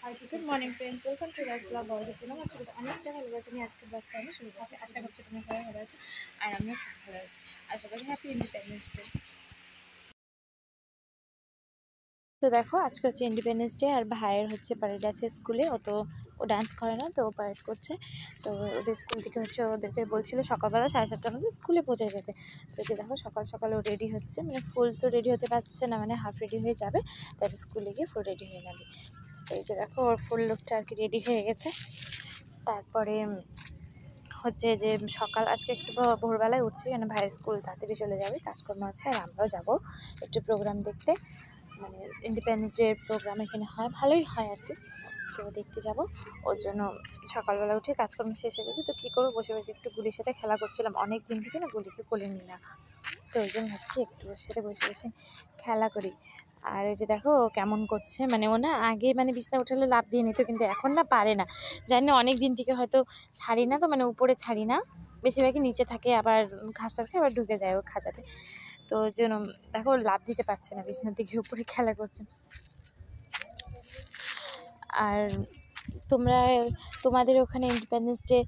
Hi good morning friends, welcome to rice blog বড়দের প্রণাম। আজকে অনেকটা ভালোবাসা নিয়ে আজকের ব্লগটা আমি শুরু করছি। আশা করছি তুমি সবাই ভালো আছো আর আমিও খুব ভালো আছি। আশা করি হ্যাপি ইন্ডিপেন্ডেন্স ডে। তো দেখো আজকে হচ্ছে ইন্ডিপেন্ডেন্স ডে আর ভাইয়ের হচ্ছে প্যারেড আছে স্কুলে। ও ডান্স করে না, তো ও প্যারেড করছে। তো ওদের স্কুল থেকে হচ্ছে ওদেরকে বলছিল সকালবেলা 7:30টার মধ্যে স্কুলে পৌঁছে যেতে। তো যে দেখো সকাল সকাল ও রেডি হচ্ছে, মানে ফুল তো রেডি হতে পারছে না, মানে হাফ রেডি হয়ে যাবে, তারপর স্কুলে গিয়ে ফুল রেডি হয়ে নেবে। তো এই যে দেখো ওর ফুল লুকটা আর কি রেডি হয়ে গেছে। তারপরে হচ্ছে যে সকাল আজকে একটু ভোরবেলায় উঠছি, মানে ভাইয়ের স্কুল তাড়াতাড়ি চলে যাবে, কাজকর্ম আছে, আর আমরাও যাবো একটু প্রোগ্রাম দেখতে। মানে ইন্ডিপেন্ডেন্স ডে প্রোগ্রাম এখানে হয়, ভালোই হয় আর কি। তো দেখতে যাব, ওর জন্য সকালবেলা উঠে কাজকর্ম শেষ হয়ে গেছে। তো কী করবো, বসে বসে একটু গুলির সাথে খেলা করছিলাম, অনেক দিন থেকে না গুলিকে কোলে নিই না। তো ওই জন্য হচ্ছে একটু ওর সাথে বসে বসে খেলা করি। আর এই যে দেখো ও কেমন করছে, মানে ও না আগে মানে বিছনা উঠালে লাফ দিয়ে নিত, কিন্তু এখন না পারে না, জানি না অনেক দিন থেকে হয়তো ছাড়ি না, তো মানে উপরে ছাড়ি না, বেশিরভাগই নিচে থাকে, আবার ঘাস টাস খায়, আবার ঢুকে যায় ওর খাঁচাতে। তো ওই জন্য দেখো লাফ দিতে পারছে না, বিছনার দিকে উপরে খেলা করছে। আর তোমাদের ওখানে ইন্ডিপেন্ডেন্স ডে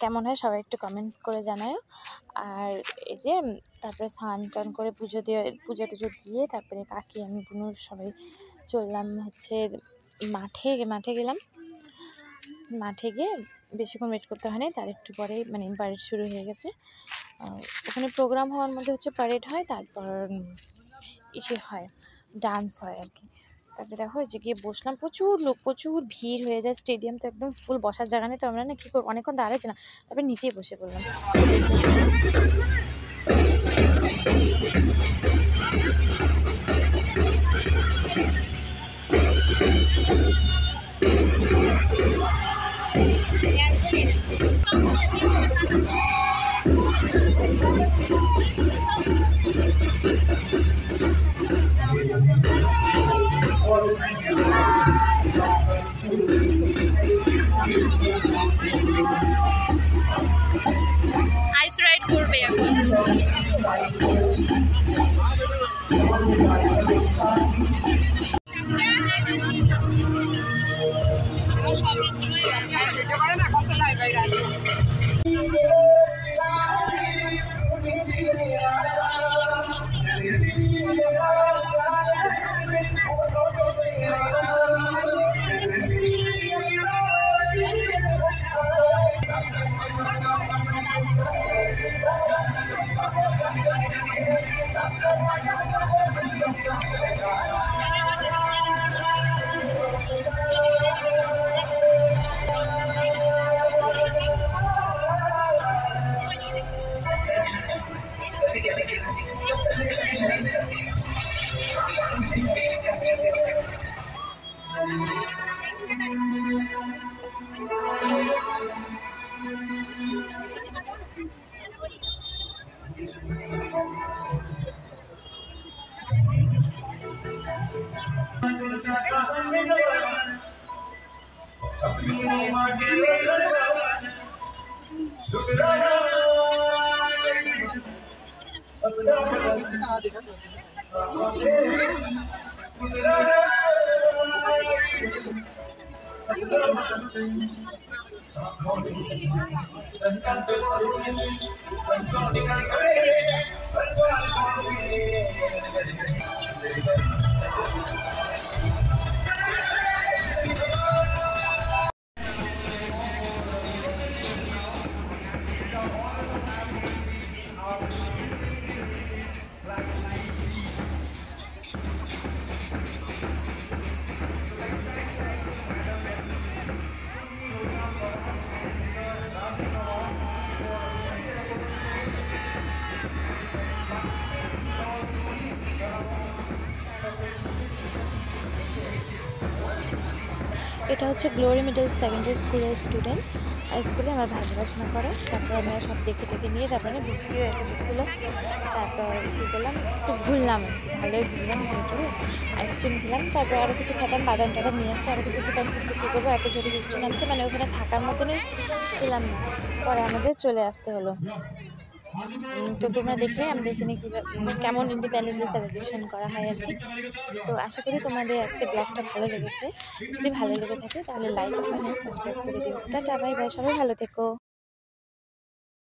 কেমন হয় সবাই একটু কমেন্টস করে জানাও। আর এই যে তারপরে স্নান টান করে পুজো টুজো দিয়ে তারপরে কাকি আমি বুনুর সবাই চললাম হচ্ছে মাঠে গেলাম। মাঠে গিয়ে বেশিক্ষণ ওয়েট করতে হয়নি, তার একটু পরে মানে প্যারেড শুরু হয়ে গেছে। ওখানে প্রোগ্রাম হওয়ার মধ্যে হচ্ছে প্যারেড হয়, তারপর ইসে হয়, ডান্স হয় আর কি। তারপরে দেখো যে গিয়ে বসলাম, প্রচুর লোক, প্রচুর ভিড় হয়ে যায়, স্টেডিয়াম তো একদম ফুল, বসার জায়গা নেই। তো আমরা না কী করবো, অনেকক্ষণ দাঁড়াচ্ছি না, তারপরে নিচেই বসে পড়লাম। আইস রাইড করবে এখন। এটা হচ্ছে গ্লোরি মিডল সেকেন্ডারি স্কুলের স্টুডেন্ট, স্কুলে আমার ভাই পড়াশোনা করে। তারপর আমরা সব দেখে নিয়ে তারপরে বৃষ্টিও এসে দিচ্ছিলো। তারপর কী করলাম, একটু ঘুরলাম, ভালোই ঘুরলাম, ঘুরে আইসক্রিম খেলাম, তারপর আরও কিছু খেতাম, বাদাম টাদাম নিয়ে আসে আরও কিছু খেতাম। কিন্তু কী করবো, এত জোরে বৃষ্টি নামছে, মানে ওখানে থাকার মতনই ছিলাম না, পরে আমাদের চলে আসতে হলো। তো তোমরা দেখলে আমি দেখিনি কেমন ইন্ডিপেন্ডেন্স ডে সেলিব্রেশন করা হয় আর কি। তো আশা করি তোমাদের আজকে ব্লগটা ভালো লেগেছে। যদি ভালো লেগে থাকে তাহলে লাইক কমেন্ট সাবস্ক্রাইব করে দিও। টাটা বাই বাই, সবাই ভালো থেকো।